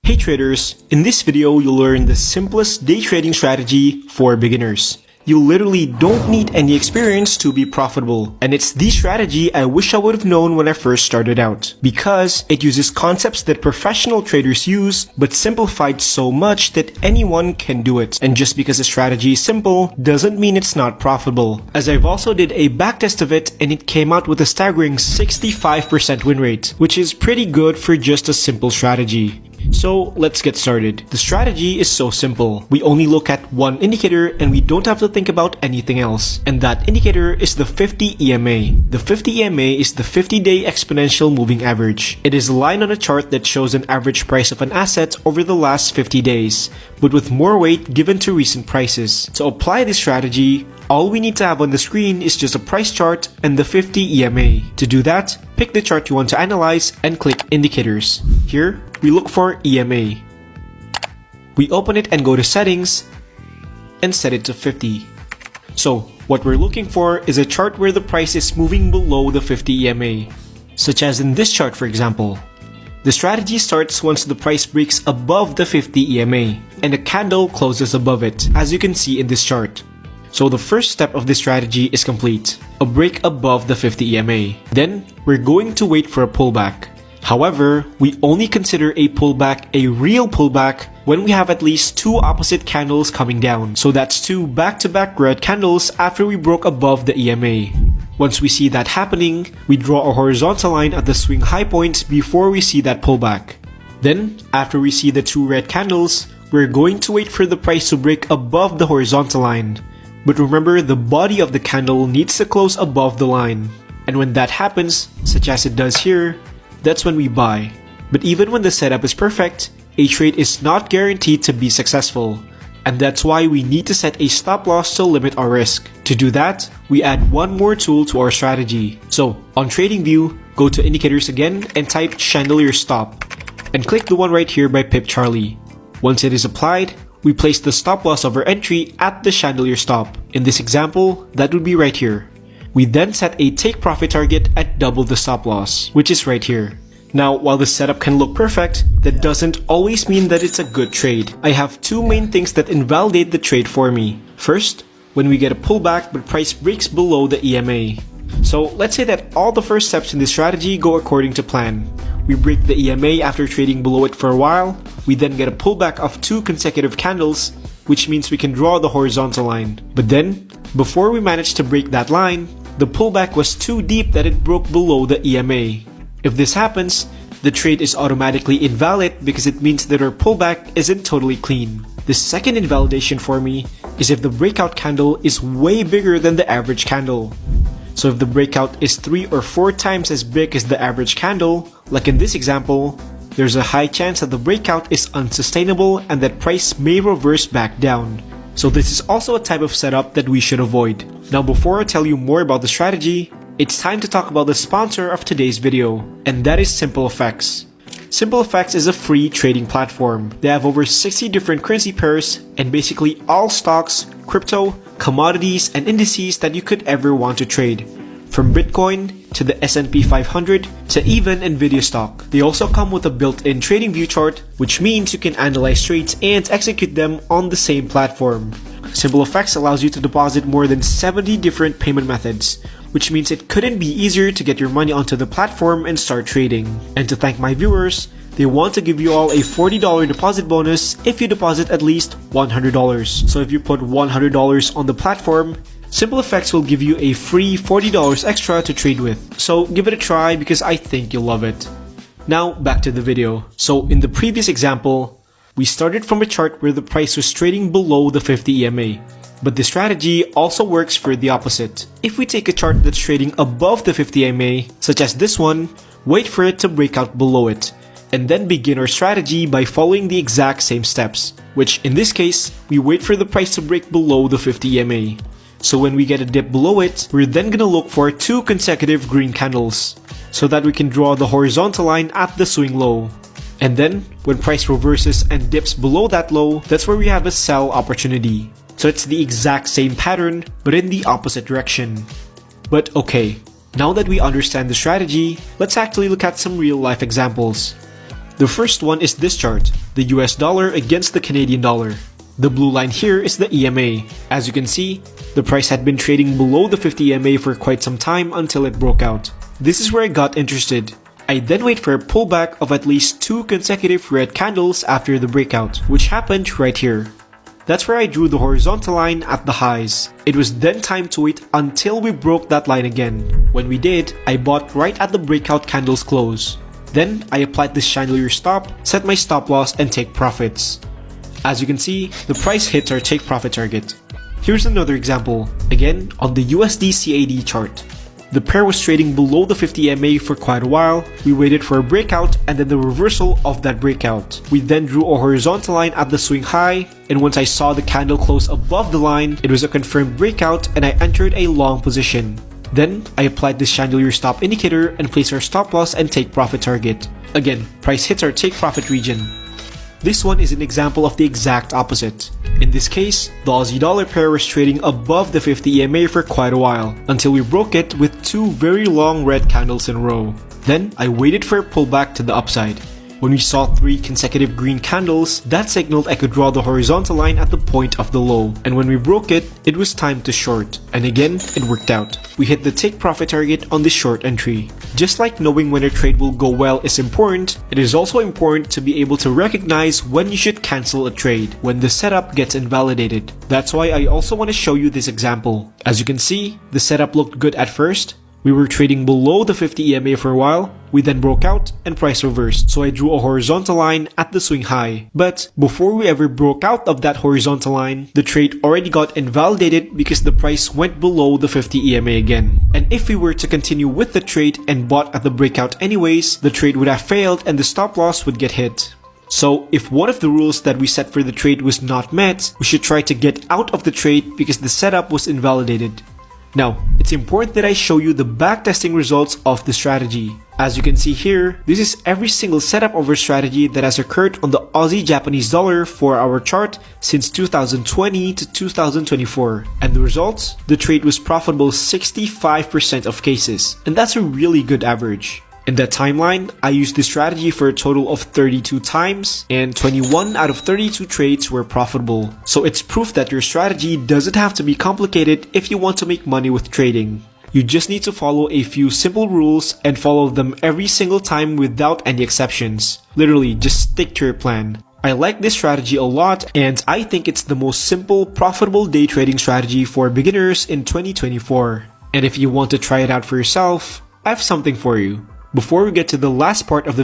Hey traders, in this video you'll learn the simplest day trading strategy for beginners. You literally don't need any experience to be profitable, and it's the strategy I wish I would have known when I first started out, because it uses concepts that professional traders use but simplified so much that anyone can do it. And just because a strategy is simple doesn't mean it's not profitable, as I've also did a backtest of it and it came out with a staggering 65% win rate, which is pretty good for just a simple strategy. So let's get started. The strategy is so simple. We only look at one indicator and we don't have to think about anything else. And that indicator is the 50 EMA. The 50 EMA is the 50-day exponential moving average. It is a line on a chart that shows an average price of an asset over the last 50 days, but with more weight given to recent prices. To apply this strategy, all we need to have on the screen is just a price chart and the 50 EMA. To do that, pick the chart you want to analyze and click Indicators. Here, we look for EMA. We open it and go to Settings and set it to 50. So, what we're looking for is a chart where the price is moving below the 50 EMA, such as in this chart for example. The strategy starts once the price breaks above the 50 EMA and a candle closes above it, as you can see in this chart. So the first step of this strategy is complete, a break above the 50 EMA. Then, we're going to wait for a pullback. However, we only consider a pullback a real pullback when we have at least two opposite candles coming down. So that's two back-to-back red candles after we broke above the EMA. Once we see that happening, we draw a horizontal line at the swing high point before we see that pullback. Then, after we see the two red candles, we're going to wait for the price to break above the horizontal line. But remember, the body of the candle needs to close above the line. And when that happens, such as it does here, that's when we buy. But even when the setup is perfect, a trade is not guaranteed to be successful. And that's why we need to set a stop loss to limit our risk. To do that, we add one more tool to our strategy. So, on TradingView, go to Indicators again and type Chandelier Stop. And click the one right here by Pip Charlie. Once it is applied, we place the stop loss of our entry at the chandelier stop. In this example, that would be right here. We then set a take profit target at double the stop loss, which is right here. Now, while the setup can look perfect, that doesn't always mean that it's a good trade. I have two main things that invalidate the trade for me. First, when we get a pullback but price breaks below the EMA. So let's say that all the first steps in this strategy go according to plan. We break the EMA after trading below it for a while. We then get a pullback of two consecutive candles, which means we can draw the horizontal line. But then, before we manage to break that line, the pullback was too deep that it broke below the EMA. If this happens, the trade is automatically invalid because it means that our pullback isn't totally clean. The second invalidation for me is if the breakout candle is way bigger than the average candle. So if the breakout is 3 or 4 times as big as the average candle, like in this example, there's a high chance that the breakout is unsustainable and that price may reverse back down. So this is also a type of setup that we should avoid. Now before I tell you more about the strategy, it's time to talk about the sponsor of today's video, and that is SimpleFX. SimpleFX is a free trading platform. They have over 60 different currency pairs and basically all stocks, crypto, commodities, and indices that you could ever want to trade. From Bitcoin to the S&P 500 to even Nvidia stock. They also come with a built-in TradingView chart, which means you can analyze trades and execute them on the same platform. SimpleFX allows you to deposit more than 70 different payment methods, which means it couldn't be easier to get your money onto the platform and start trading. And to thank my viewers, they want to give you all a $40 deposit bonus if you deposit at least $100. So if you put $100 on the platform, SimpleFX will give you a free $40 extra to trade with. So give it a try because I think you'll love it. Now back to the video. So in the previous example, we started from a chart where the price was trading below the 50 EMA. But the strategy also works for the opposite. If we take a chart that's trading above the 50 EMA, such as this one, wait for it to break out below it, and then begin our strategy by following the exact same steps, which in this case, we wait for the price to break below the 50 EMA. So when we get a dip below it, we're then gonna look for two consecutive green candles, so that we can draw the horizontal line at the swing low. And then, when price reverses and dips below that low, that's where we have a sell opportunity. So it's the exact same pattern, but in the opposite direction. But okay, now that we understand the strategy, let's actually look at some real life examples. The first one is this chart, the US dollar against the Canadian dollar. The blue line here is the EMA. As you can see, the price had been trading below the 50 EMA for quite some time until it broke out. This is where I got interested. I then wait for a pullback of at least 2 consecutive red candles after the breakout, which happened right here. That's where I drew the horizontal line at the highs. It was then time to wait until we broke that line again. When we did, I bought right at the breakout candle's close. Then I applied this chandelier stop, set my stop loss, and take profits. As you can see, the price hits our take profit target. Here's another example, again on the USD CAD chart. The pair was trading below the 50 EMA for quite a while. We waited for a breakout and then the reversal of that breakout. We then drew a horizontal line at the swing high, and once I saw the candle close above the line, it was a confirmed breakout and I entered a long position. Then I applied this chandelier stop indicator and placed our stop loss and take profit target. Again, price hits our take profit region. This one is an example of the exact opposite. In this case, the Aussie dollar pair was trading above the 50 EMA for quite a while, until we broke it with 2 very long red candles in a row. Then I waited for a pullback to the upside. When we saw 3 consecutive green candles, that signaled I could draw the horizontal line at the point of the low. And when we broke it, it was time to short. And again, it worked out. We hit the take profit target on this short entry. Just like knowing when a trade will go well is important, it is also important to be able to recognize when you should cancel a trade, when the setup gets invalidated. That's why I also want to show you this example. As you can see, the setup looked good at first. We were trading below the 50 EMA for a while, we then broke out and price reversed, so I drew a horizontal line at the swing high. But before we ever broke out of that horizontal line, the trade already got invalidated because the price went below the 50 EMA again. And if we were to continue with the trade and bought at the breakout anyways, the trade would have failed and the stop loss would get hit. So if one of the rules that we set for the trade was not met, we should try to get out of the trade because the setup was invalidated. Now, it's important that I show you the backtesting results of the strategy. As you can see here, this is every single setup of our strategy that has occurred on the Aussie-Japanese dollar for our chart since 2020 to 2024. And the results? The trade was profitable 65% of cases, and that's a really good average. In that timeline, I used this strategy for a total of 32 times, and 21 out of 32 trades were profitable. So it's proof that your strategy doesn't have to be complicated if you want to make money with trading. You just need to follow a few simple rules and follow them every single time without any exceptions. Literally, just stick to your plan. I like this strategy a lot, and I think it's the most simple, profitable day trading strategy for beginners in 2024. And if you want to try it out for yourself, I have something for you. Before we get to the last part of the video,